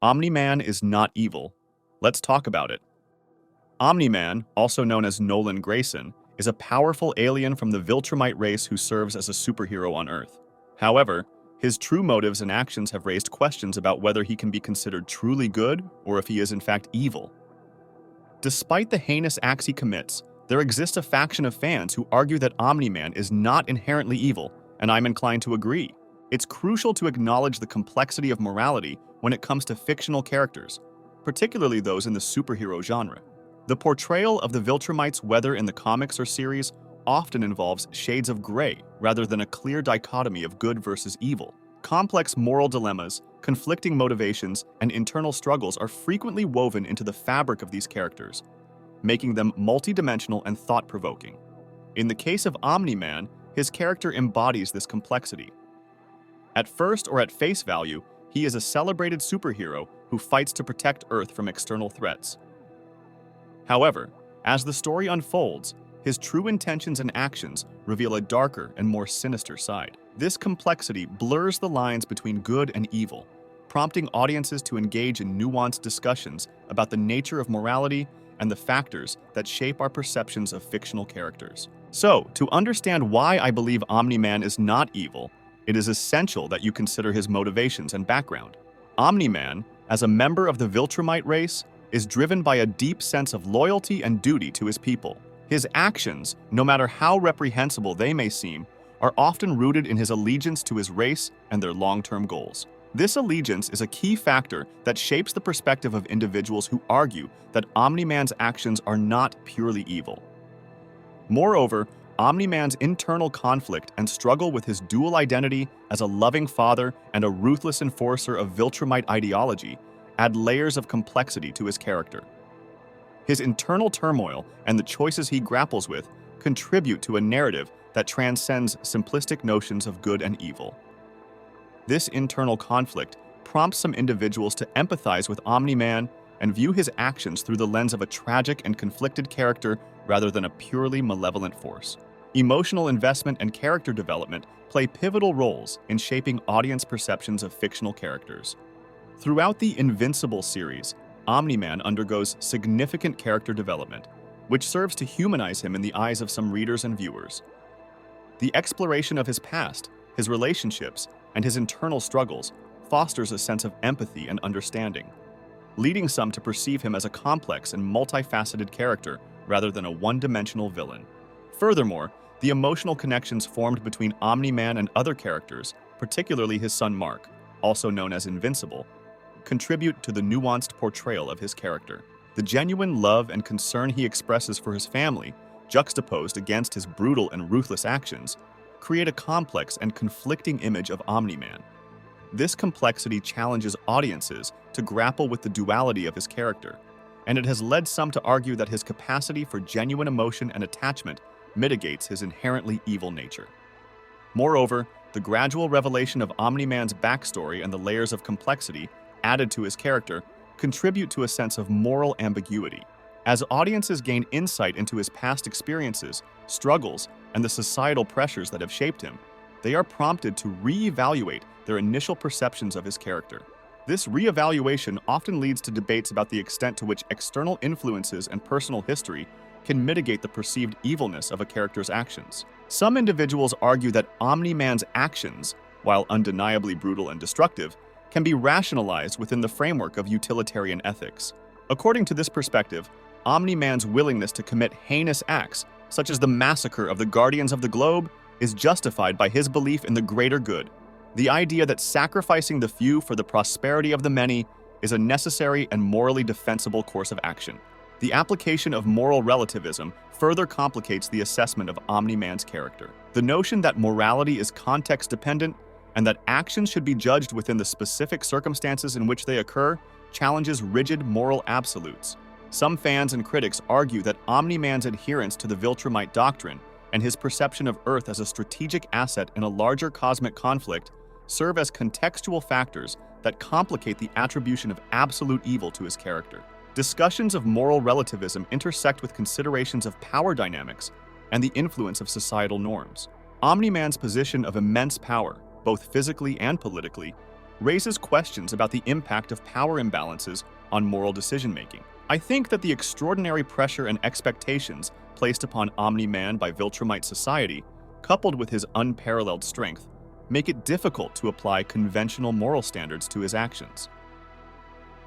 Omni-Man is not evil. Let's talk about it. Omni-Man, also known as Nolan Grayson, is a powerful alien from the Viltrumite race who serves as a superhero on Earth. However, his true motives and actions have raised questions about whether he can be considered truly good or if he is in fact evil. Despite the heinous acts he commits, there exists a faction of fans who argue that Omni-Man is not inherently evil, and I'm inclined to agree. It's crucial to acknowledge the complexity of morality when it comes to fictional characters, particularly those in the superhero genre. The portrayal of the Viltrumites, whether in the comics or series, often involves shades of gray rather than a clear dichotomy of good versus evil. Complex moral dilemmas, conflicting motivations, and internal struggles are frequently woven into the fabric of these characters, making them multidimensional and thought-provoking. In the case of Omni-Man, his character embodies this complexity. At first or at face value, he is a celebrated superhero who fights to protect Earth from external threats. However, as the story unfolds, his true intentions and actions reveal a darker and more sinister side. This complexity blurs the lines between good and evil, prompting audiences to engage in nuanced discussions about the nature of morality and the factors that shape our perceptions of fictional characters. So, to understand why I believe Omni-Man is not evil, it is essential that you consider his motivations and background. Omni-Man, as a member of the Viltrumite race, is driven by a deep sense of loyalty and duty to his people. His actions, no matter how reprehensible they may seem, are often rooted in his allegiance to his race and their long-term goals. This allegiance is a key factor that shapes the perspective of individuals who argue that Omni-Man's actions are not purely evil. Moreover, Omni-Man's internal conflict and struggle with his dual identity as a loving father and a ruthless enforcer of Viltrumite ideology add layers of complexity to his character. His internal turmoil and the choices he grapples with contribute to a narrative that transcends simplistic notions of good and evil. This internal conflict prompts some individuals to empathize with Omni-Man and view his actions through the lens of a tragic and conflicted character rather than a purely malevolent force. Emotional investment and character development play pivotal roles in shaping audience perceptions of fictional characters. Throughout the Invincible series, Omni-Man undergoes significant character development, which serves to humanize him in the eyes of some readers and viewers. The exploration of his past, his relationships, and his internal struggles fosters a sense of empathy and understanding, leading some to perceive him as a complex and multifaceted character rather than a one-dimensional villain. Furthermore, the emotional connections formed between Omni-Man and other characters, particularly his son Mark, also known as Invincible, contribute to the nuanced portrayal of his character. The genuine love and concern he expresses for his family, juxtaposed against his brutal and ruthless actions, create a complex and conflicting image of Omni-Man. This complexity challenges audiences to grapple with the duality of his character, and it has led some to argue that his capacity for genuine emotion and attachment mitigates his inherently evil nature. Moreover, the gradual revelation of Omni-Man's backstory and the layers of complexity added to his character contribute to a sense of moral ambiguity. As audiences gain insight into his past experiences, struggles, and the societal pressures that have shaped him, they are prompted to re-evaluate their initial perceptions of his character. This re-evaluation often leads to debates about the extent to which external influences and personal history can mitigate the perceived evilness of a character's actions. Some individuals argue that Omni-Man's actions, while undeniably brutal and destructive, can be rationalized within the framework of utilitarian ethics. According to this perspective, Omni-Man's willingness to commit heinous acts, such as the massacre of the Guardians of the Globe, is justified by his belief in the greater good. The idea that sacrificing the few for the prosperity of the many is a necessary and morally defensible course of action. The application of moral relativism further complicates the assessment of Omni-Man's character. The notion that morality is context-dependent and that actions should be judged within the specific circumstances in which they occur challenges rigid moral absolutes. Some fans and critics argue that Omni-Man's adherence to the Viltrumite doctrine and his perception of Earth as a strategic asset in a larger cosmic conflict serve as contextual factors that complicate the attribution of absolute evil to his character. Discussions of moral relativism intersect with considerations of power dynamics and the influence of societal norms. Omni-Man's position of immense power, both physically and politically, raises questions about the impact of power imbalances on moral decision-making. I think that the extraordinary pressure and expectations placed upon Omni-Man by Viltrumite society, coupled with his unparalleled strength, make it difficult to apply conventional moral standards to his actions.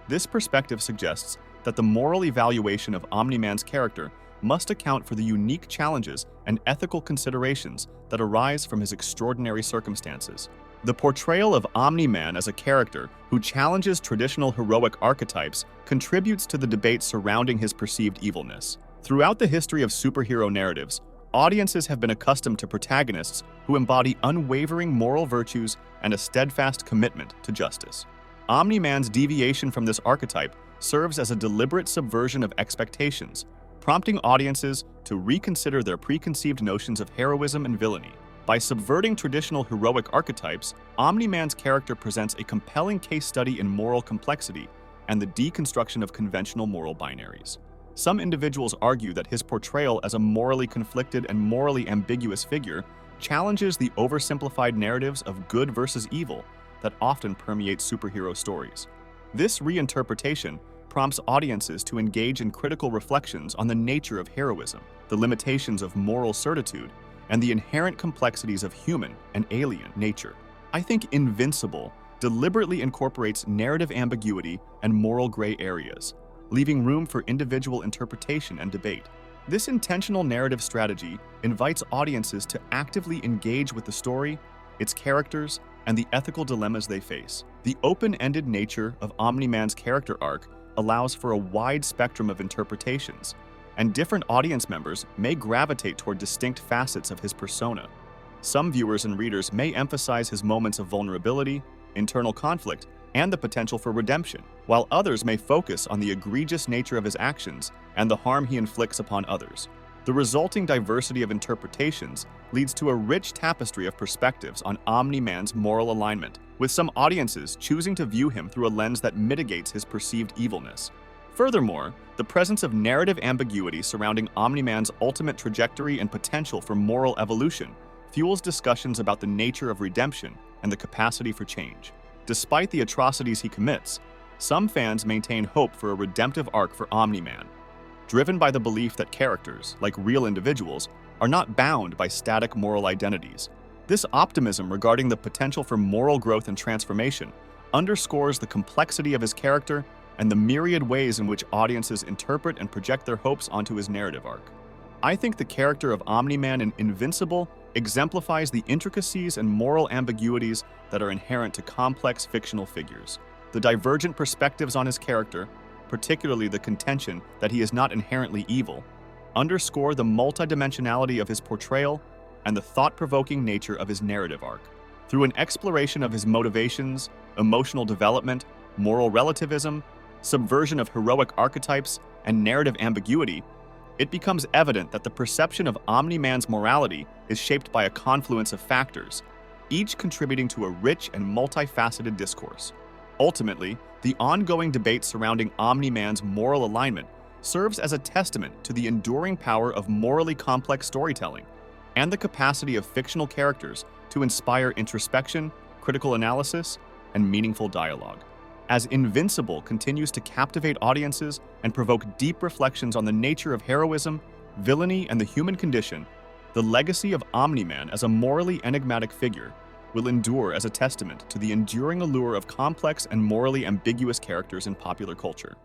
This perspective suggests that the moral evaluation of Omni-Man's character must account for the unique challenges and ethical considerations that arise from his extraordinary circumstances. The portrayal of Omni-Man as a character who challenges traditional heroic archetypes contributes to the debate surrounding his perceived evilness. Throughout the history of superhero narratives, audiences have been accustomed to protagonists who embody unwavering moral virtues and a steadfast commitment to justice. Omni-Man's deviation from this archetype serves as a deliberate subversion of expectations, prompting audiences to reconsider their preconceived notions of heroism and villainy. By subverting traditional heroic archetypes, Omni-Man's character presents a compelling case study in moral complexity and the deconstruction of conventional moral binaries. Some individuals argue that his portrayal as a morally conflicted and morally ambiguous figure challenges the oversimplified narratives of good versus evil that often permeate superhero stories. This reinterpretation prompts audiences to engage in critical reflections on the nature of heroism, the limitations of moral certitude, and the inherent complexities of human and alien nature. I think Invincible deliberately incorporates narrative ambiguity and moral gray areas, leaving room for individual interpretation and debate. This intentional narrative strategy invites audiences to actively engage with the story, its characters, and the ethical dilemmas they face. The open-ended nature of Omni-Man's character arc allows for a wide spectrum of interpretations, and different audience members may gravitate toward distinct facets of his persona. Some viewers and readers may emphasize his moments of vulnerability, internal conflict, and the potential for redemption, while others may focus on the egregious nature of his actions and the harm he inflicts upon others. The resulting diversity of interpretations leads to a rich tapestry of perspectives on Omni-Man's moral alignment, with some audiences choosing to view him through a lens that mitigates his perceived evilness. Furthermore, the presence of narrative ambiguity surrounding Omni-Man's ultimate trajectory and potential for moral evolution fuels discussions about the nature of redemption and the capacity for change. Despite the atrocities he commits, some fans maintain hope for a redemptive arc for Omni-Man, driven by the belief that characters, like real individuals, are not bound by static moral identities. This optimism regarding the potential for moral growth and transformation underscores the complexity of his character and the myriad ways in which audiences interpret and project their hopes onto his narrative arc. I think the character of Omni-Man in Invincible exemplifies the intricacies and moral ambiguities that are inherent to complex fictional figures. The divergent perspectives on his character, particularly the contention that he is not inherently evil, underscore the multidimensionality of his portrayal and the thought-provoking nature of his narrative arc. Through an exploration of his motivations, emotional development, moral relativism, subversion of heroic archetypes, and narrative ambiguity, it becomes evident that the perception of Omni-Man's morality is shaped by a confluence of factors, each contributing to a rich and multifaceted discourse. Ultimately, the ongoing debate surrounding Omni-Man's moral alignment serves as a testament to the enduring power of morally complex storytelling and the capacity of fictional characters to inspire introspection, critical analysis, and meaningful dialogue. As Invincible continues to captivate audiences and provoke deep reflections on the nature of heroism, villainy, and the human condition, the legacy of Omni-Man as a morally enigmatic figure will endure as a testament to the enduring allure of complex and morally ambiguous characters in popular culture.